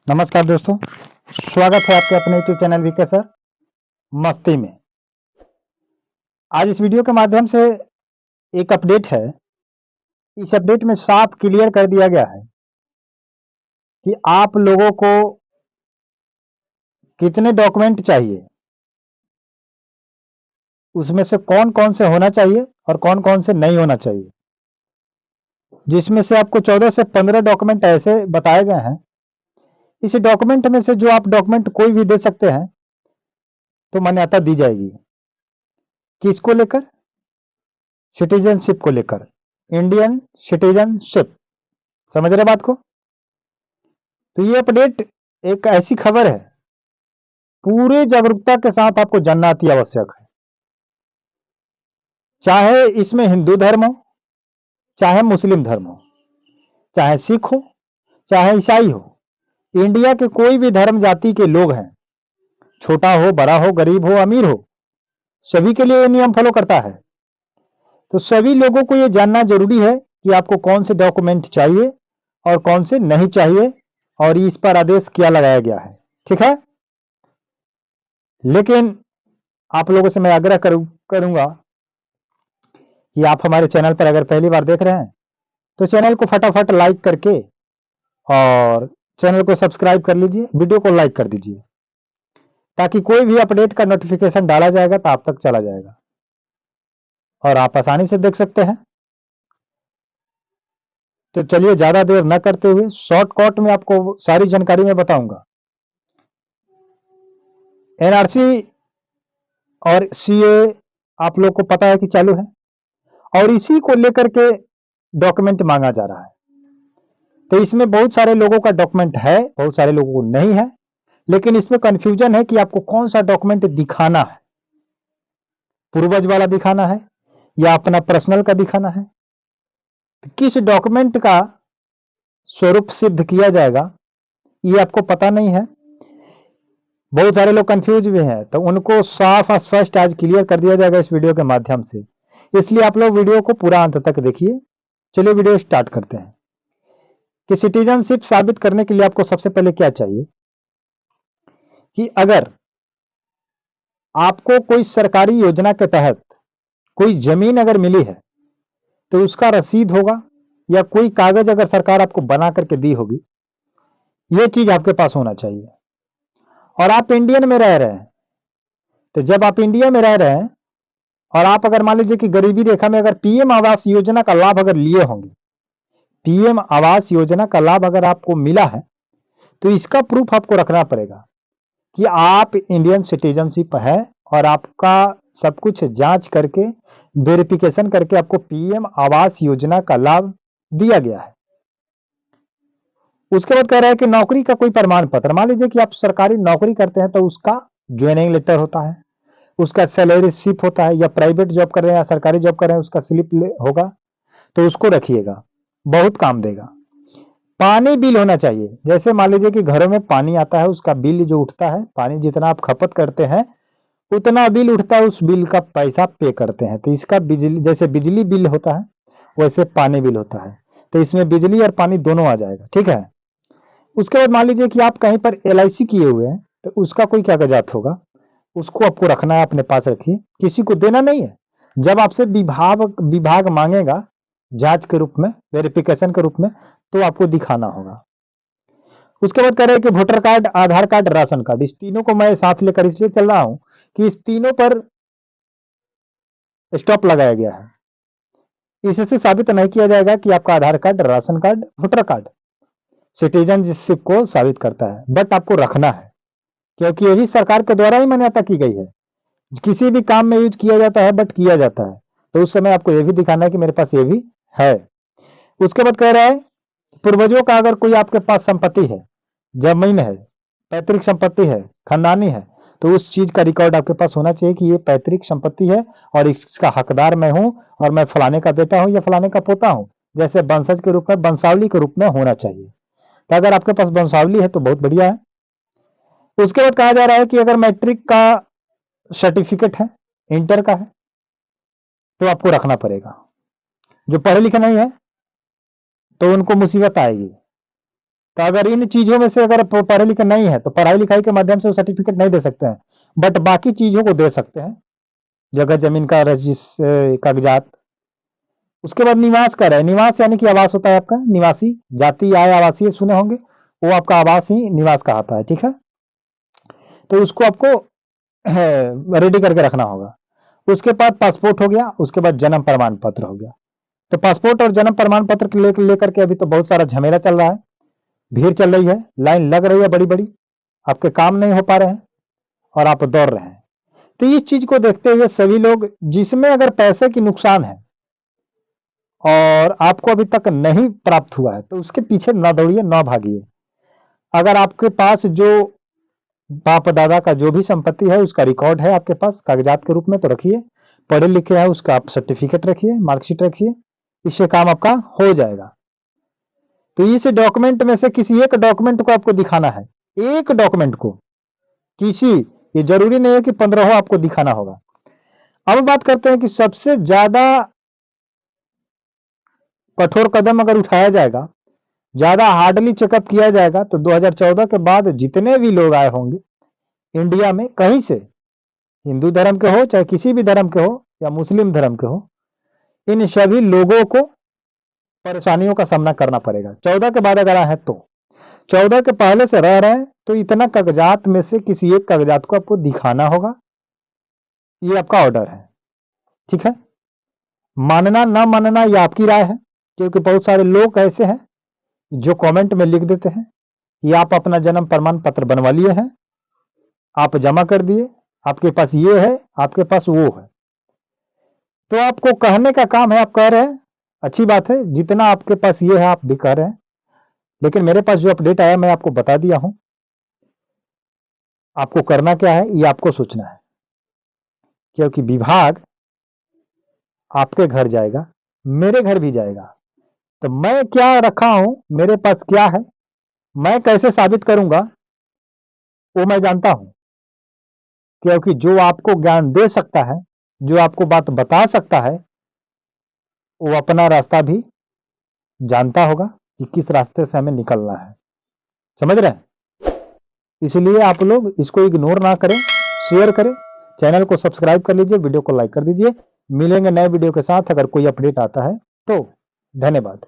नमस्कार दोस्तों, स्वागत है आपके अपने यूट्यूब चैनल वीके सर मस्ती में। आज इस वीडियो के माध्यम से एक अपडेट है। इस अपडेट में साफ क्लियर कर दिया गया है कि आप लोगों को कितने डॉक्यूमेंट चाहिए, उसमें से कौन कौन से होना चाहिए और कौन कौन से नहीं होना चाहिए। जिसमें से आपको 14 से 15 डॉक्यूमेंट ऐसे बताए गए हैं। इस डॉक्यूमेंट में से जो आप डॉक्यूमेंट कोई भी दे सकते हैं तो मान्यता दी जाएगी। किसको लेकर? सिटीजनशिप को लेकर, इंडियन सिटीजनशिप। समझ रहे बात को? तो ये अपडेट एक ऐसी खबर है, पूरे जागरूकता के साथ आपको जानना अति आवश्यक है। चाहे इसमें हिंदू धर्म हो, चाहे मुस्लिम धर्म हो, चाहे सिख हो, चाहे ईसाई हो, इंडिया के कोई भी धर्म जाति के लोग हैं, छोटा हो, बड़ा हो, गरीब हो, अमीर हो, सभी के लिए ये नियम फॉलो करता है। तो सभी लोगों को ये जानना जरूरी है कि आपको कौन से डॉक्यूमेंट चाहिए और कौन से नहीं चाहिए, और इस पर आदेश क्या लगाया गया है। ठीक है, लेकिन आप लोगों से मैं आग्रह करूंगा कि आप हमारे चैनल पर अगर पहली बार देख रहे हैं तो चैनल को फटाफट लाइक करके और चैनल को सब्सक्राइब कर लीजिए, वीडियो को लाइक कर दीजिए, ताकि कोई भी अपडेट का नोटिफिकेशन डाला जाएगा तो आप तक चला जाएगा और आप आसानी से देख सकते हैं। तो चलिए ज्यादा देर न करते हुए शॉर्टकट में आपको सारी जानकारी मैं बताऊंगा। एनआरसी और सीए आप लोग को पता है कि चालू है, और इसी को लेकर के डॉक्यूमेंट मांगा जा रहा है। तो इसमें बहुत सारे लोगों का डॉक्यूमेंट है, बहुत सारे लोगों को नहीं है, लेकिन इसमें कंफ्यूजन है कि आपको कौन सा डॉक्यूमेंट दिखाना है। पूर्वज वाला दिखाना है या अपना पर्सनल का दिखाना है, तो किस डॉक्यूमेंट का स्वरूप सिद्ध किया जाएगा ये आपको पता नहीं है। बहुत सारे लोग कंफ्यूज भी हैं, तो उनको साफ स्पष्ट आज क्लियर कर दिया जाएगा इस वीडियो के माध्यम से। इसलिए आप लोग वीडियो को पूरा अंत तक देखिए। चलिए वीडियो स्टार्ट करते हैं कि सिटीजनशिप साबित करने के लिए आपको सबसे पहले क्या चाहिए कि अगर आपको कोई सरकारी योजना के तहत कोई जमीन अगर मिली है तो उसका रसीद होगा, या कोई कागज अगर सरकार आपको बना करके दी होगी, यह चीज आपके पास होना चाहिए। और आप इंडियन में रह रहे हैं, तो जब आप इंडिया में रह रहे हैं और आप अगर मान लीजिए कि गरीबी रेखा में अगर पीएम आवास योजना का लाभ अगर लिए होंगे, पीएम आवास योजना का लाभ अगर आपको मिला है, तो इसका प्रूफ आपको रखना पड़ेगा कि आप इंडियन सिटीजनशिप है और आपका सब कुछ जांच करके वेरिफिकेशन करके आपको पीएम आवास योजना का लाभ दिया गया है। उसके बाद कह रहा है कि नौकरी का कोई प्रमाण पत्र, मान लीजिए कि आप सरकारी नौकरी करते हैं तो उसका ज्वाइनिंग लेटर होता है, उसका सैलरी स्लिप होता है, या प्राइवेट जॉब कर रहे हैं या सरकारी जॉब कर रहे हैं उसका स्लिप होगा, तो उसको रखिएगा, बहुत काम देगा। पानी बिल होना चाहिए, जैसे मान लीजिए कि घरों में पानी आता है, उसका बिल जो उठता है, पानी जितना आप खपत करते हैं उतना बिल उठता है, उस बिल का पैसा पे करते हैं। तो इसका बिजली, जैसे बिजली बिल होता है वैसे पानी बिल होता है, तो इसमें बिजली और पानी दोनों आ जाएगा। ठीक है, उसके बाद मान लीजिए कि आप कहीं पर एलआईसी किए हुए हैं, तो उसका कोई कागजात होगा, उसको आपको रखना है, अपने पास रखिए, किसी को देना नहीं है। जब आपसे विभाग विभाग मांगेगा जांच के रूप में, वेरिफिकेशन के रूप में, तो आपको दिखाना होगा। उसके बाद कह रहे हैं कि वोटर कार्ड, आधार कार्ड, राशन कार्ड, इस तीनों को मैं साथ लेकर इसलिए चल रहा हूं कि इस तीनों पर स्टॉप लगाया गया है। इससे साबित नहीं किया जाएगा कि आपका Aadhaar card, ration card, voter card citizenship को साबित करता है, बट आपको रखना है, क्योंकि ये भी सरकार के द्वारा ही मान्यता की गई है। किसी भी काम में यूज किया जाता है, बट किया जाता है, तो उस समय आपको यह भी दिखाना है कि मेरे पास ये भी है। उसके बाद कह रहा है पूर्वजों का अगर कोई आपके पास संपत्ति है, जमीन है, पैतृक संपत्ति है, खानदानी है, तो उस चीज का रिकॉर्ड आपके पास होना चाहिए कि ये पैतृक संपत्ति है और इसका हकदार मैं हूं, और मैं फलाने का बेटा हूं या फलाने का पोता हूं, जैसे वंशज के रूप में, वंशावली के रूप में होना चाहिए। तो अगर आपके पास वंशावली है तो बहुत बढ़िया है। उसके बाद कहा जा रहा है कि अगर मैट्रिक का सर्टिफिकेट है, इंटर का है, तो आपको रखना पड़ेगा। जो पढ़े लिखे नहीं है तो उनको मुसीबत आएगी, तो अगर इन चीजों में से अगर पढ़े लिखे नहीं है तो पढ़ाई लिखाई के माध्यम से वो सर्टिफिकेट नहीं दे सकते हैं, बट बाकी चीजों को दे सकते हैं, जगह जमीन का कागजात। उसके बाद निवास कर रहा है, निवास यानी कि आवास होता है आपका, निवासी, जाति आय आवासीय सुने होंगे, वो आपका आवास ही निवास कहलाता है, ठीक है। तो उसको आपको रेडी करके रखना होगा। उसके बाद पासपोर्ट हो गया, उसके बाद जन्म प्रमाण पत्र हो गया। तो पासपोर्ट और जन्म प्रमाण पत्र लेकर के अभी तो बहुत सारा झमेला चल रहा है, भीड़ चल रही है, लाइन लग रही है बड़ी बड़ी, आपके काम नहीं हो पा रहे हैं और आप दौड़ रहे हैं। तो इस चीज को देखते हुए सभी लोग, जिसमें अगर पैसे की नुकसान है और आपको अभी तक नहीं प्राप्त हुआ है तो उसके पीछे न दौड़िए, न भागिए। अगर आपके पास जो बाप दादा का जो भी संपत्ति है उसका रिकॉर्ड है आपके पास कागजात के रूप में, तो रखिए। पढ़े लिखे हैं उसका आप सर्टिफिकेट रखिए, मार्कशीट रखिए, इससे काम आपका हो जाएगा। तो इस डॉक्यूमेंट में से किसी एक डॉक्यूमेंट को आपको दिखाना है, एक डॉक्यूमेंट को, किसी, ये जरूरी नहीं है कि 15 आपको दिखाना होगा। अब बात करते हैं कि सबसे ज्यादा कठोर कदम अगर उठाया जाएगा, ज्यादा हार्डली चेकअप किया जाएगा, तो 2014 के बाद जितने भी लोग आए होंगे इंडिया में, कहीं से, हिंदू धर्म के हो चाहे किसी भी धर्म के हो या मुस्लिम धर्म के हो, इन सभी लोगों को परेशानियों का सामना करना पड़ेगा। 14 के बाद अगर आए हैं तो, 14 के पहले से रह रहे हैं तो इतना कागजात में से किसी एक कागजात को आपको दिखाना होगा। ये आपका ऑर्डर है, ठीक है। मानना ना मानना ये आपकी राय है, क्योंकि बहुत सारे लोग ऐसे हैं जो कमेंट में लिख देते हैं कि आप अपना जन्म प्रमाण पत्र बनवा लिए हैं, आप जमा कर दिए, आपके पास ये है, आपके पास वो है। तो आपको कहने का काम है, आप कह रहे हैं, अच्छी बात है, जितना आपके पास ये है आप भी कह रहे हैं, लेकिन मेरे पास जो अपडेट आया मैं आपको बता दिया हूं। आपको करना क्या है ये आपको सोचना है, क्योंकि विभाग आपके घर जाएगा, मेरे घर भी जाएगा। तो मैं क्या रखा हूं, मेरे पास क्या है, मैं कैसे साबित करूंगा, वो मैं जानता हूं। क्योंकि जो आपको ज्ञान दे सकता है, जो आपको बात बता सकता है, वो अपना रास्ता भी जानता होगा कि किस रास्ते से हमें निकलना है। समझ रहे हैं? इसलिए आप लोग इसको इग्नोर ना करें, शेयर करें, चैनल को सब्सक्राइब कर लीजिए, वीडियो को लाइक कर दीजिए। मिलेंगे नए वीडियो के साथ अगर कोई अपडेट आता है तो। धन्यवाद।